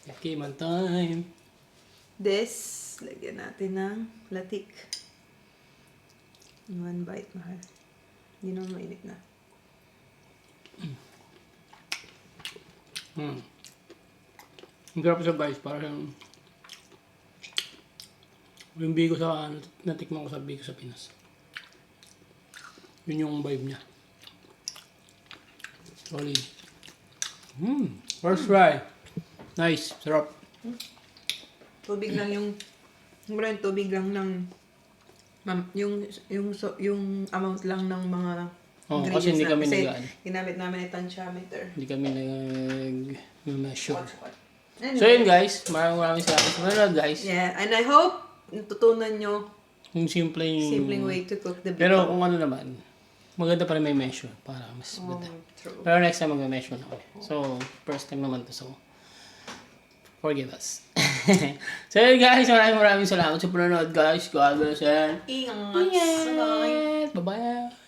Tikiman time. This, lagyan natin ng latik. One bite, mahal. Hindi naman mainit na. Ang sarap siya guys, parang yung bigo sa natikman ko sa bigo sa Pinas. Yun yung vibe niya. Solid. First try. Nice, sarap. Tubig lang yung tubig lang ng yung amount lang ng mga Kasi hindi kami kasi nag-ano. ginamit namin yung tensiometer. Hindi kami nag-measure. Anyway. So yun guys, maraming salamat sa panonood guys. Yeah, and I hope natutunan nyo Yung simpleng way to cook the Pero biko. kung ano naman, maganda pa rin may measure para mas ganda. True. Pero next time mag-measure na kami. So, first time naman to. So, forgive us. So yun guys, maraming salamat sa panonood guys. God bless and Ingat! Bye-bye! Bye-bye!